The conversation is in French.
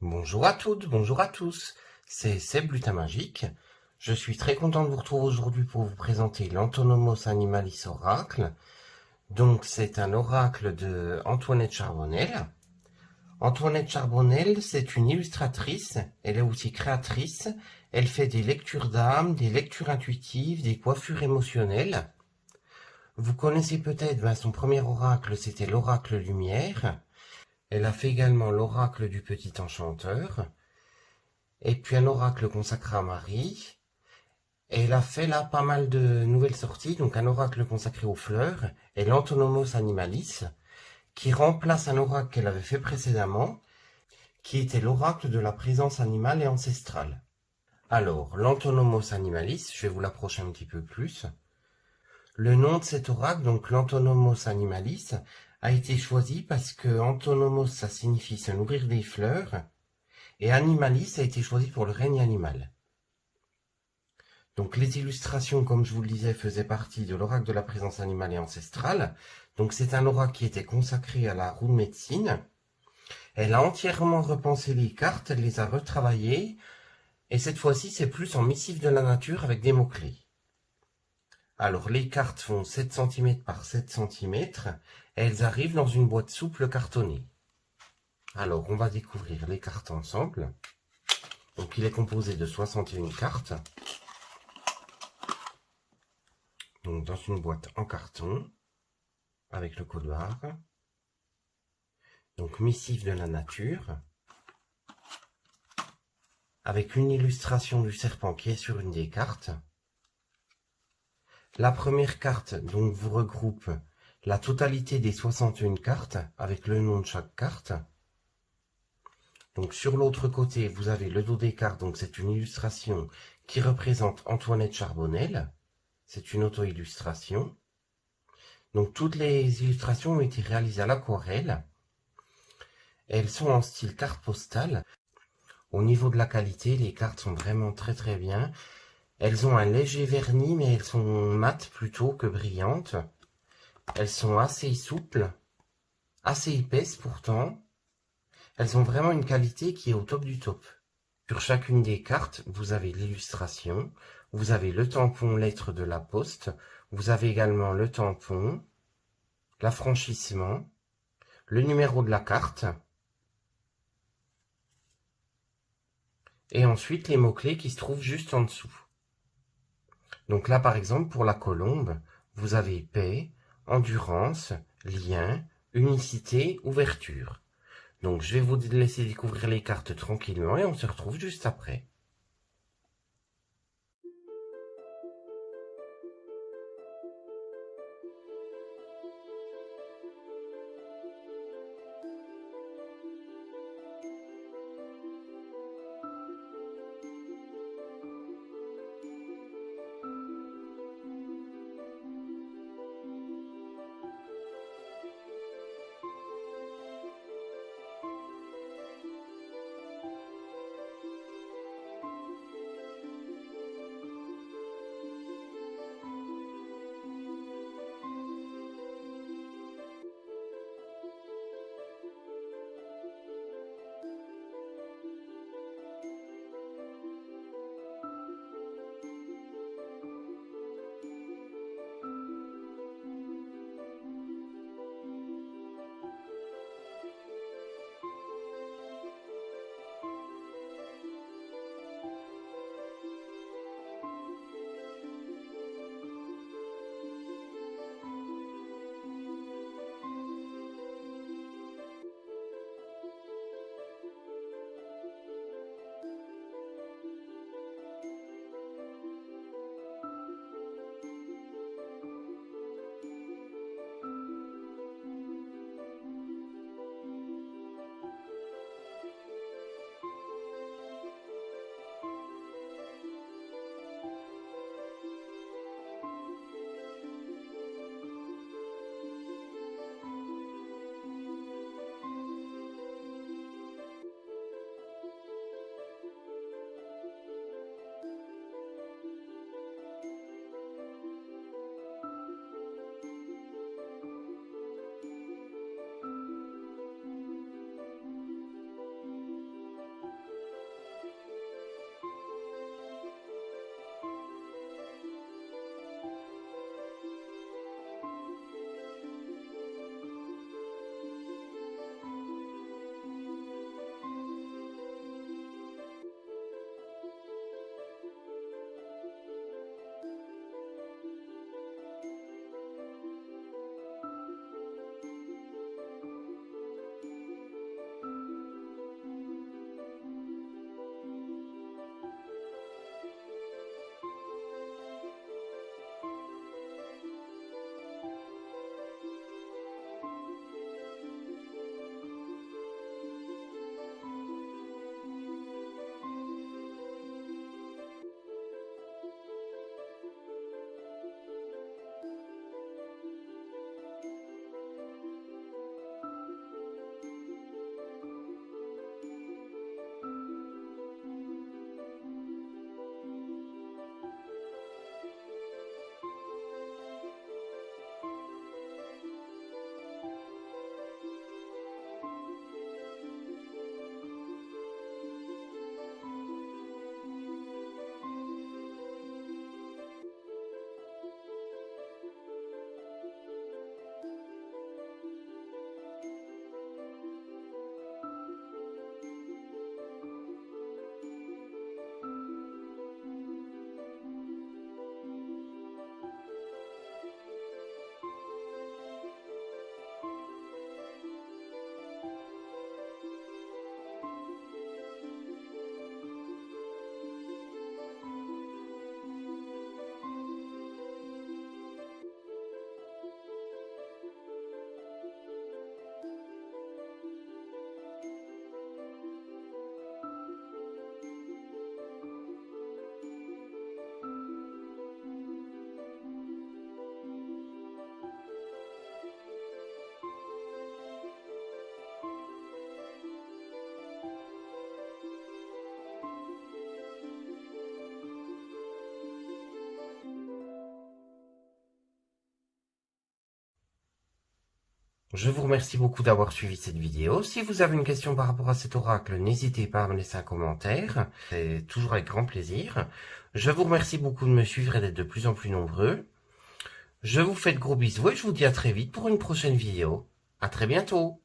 Bonjour à toutes, bonjour à tous, c'est Seb Lutin Magique. Je suis très content de vous retrouver aujourd'hui pour vous présenter l'Antonomos Animalis Oracle. Donc c'est un oracle de Antoinette Charbonnel. Antoinette Charbonnel, c'est une illustratrice, elle est aussi créatrice, elle fait des lectures d'âme, des lectures intuitives, des coiffures émotionnelles. Vous connaissez peut-être son premier oracle, c'était l'oracle Lumière. Elle a fait également l'oracle du Petit Enchanteur. Et puis un oracle consacré à Marie. Et elle a fait là pas mal de nouvelles sorties, donc un oracle consacré aux fleurs et l'Antonomos Animalis, qui remplace un oracle qu'elle avait fait précédemment, qui était l'oracle de la présence animale et ancestrale. Alors, l'Antonomos Animalis, je vais vous l'approcher un petit peu plus. Le nom de cet oracle, donc l'Antonomos Animalis, a été choisi parce que Antonomos, ça signifie se nourrir des fleurs, et Animalis a été choisi pour le règne animal. Donc les illustrations, comme je vous le disais, faisaient partie de l'oracle de la présence animale et ancestrale. Donc c'est un oracle qui était consacré à la roue de médecine. Elle a entièrement repensé les cartes, elle les a retravaillées, et cette fois-ci c'est plus en missive de la nature avec des mots-clés. Alors les cartes font 7 cm par 7 cm, et elles arrivent dans une boîte souple cartonnée. Alors on va découvrir les cartes ensemble. Donc il est composé de 61 cartes. Donc dans une boîte en carton, avec le code barre. Donc missive de la nature, avec une illustration du serpent qui est sur une des cartes. La première carte donc vous regroupe la totalité des 61 cartes avec le nom de chaque carte. Donc sur l'autre côté, vous avez le dos des cartes, donc c'est une illustration qui représente Antoinette Charbonnel. C'est une auto-illustration. Donc toutes les illustrations ont été réalisées à l'aquarelle. Elles sont en style carte postale. Au niveau de la qualité, les cartes sont vraiment très bien. Elles ont un léger vernis, mais elles sont mates plutôt que brillantes. Elles sont assez souples, assez épaisses pourtant. Elles ont vraiment une qualité qui est au top du top. Sur chacune des cartes, vous avez l'illustration, vous avez le tampon lettre de la poste, vous avez également le tampon, l'affranchissement, le numéro de la carte, et ensuite les mots-clés qui se trouvent juste en dessous. Donc là, par exemple, pour la colombe, vous avez paix, endurance, lien, unicité, ouverture. Donc je vais vous laisser découvrir les cartes tranquillement et on se retrouve juste après. Je vous remercie beaucoup d'avoir suivi cette vidéo. Si vous avez une question par rapport à cet oracle, n'hésitez pas à me laisser un commentaire. C'est toujours avec grand plaisir. Je vous remercie beaucoup de me suivre et d'être de plus en plus nombreux. Je vous fais de gros bisous et je vous dis à très vite pour une prochaine vidéo. À très bientôt.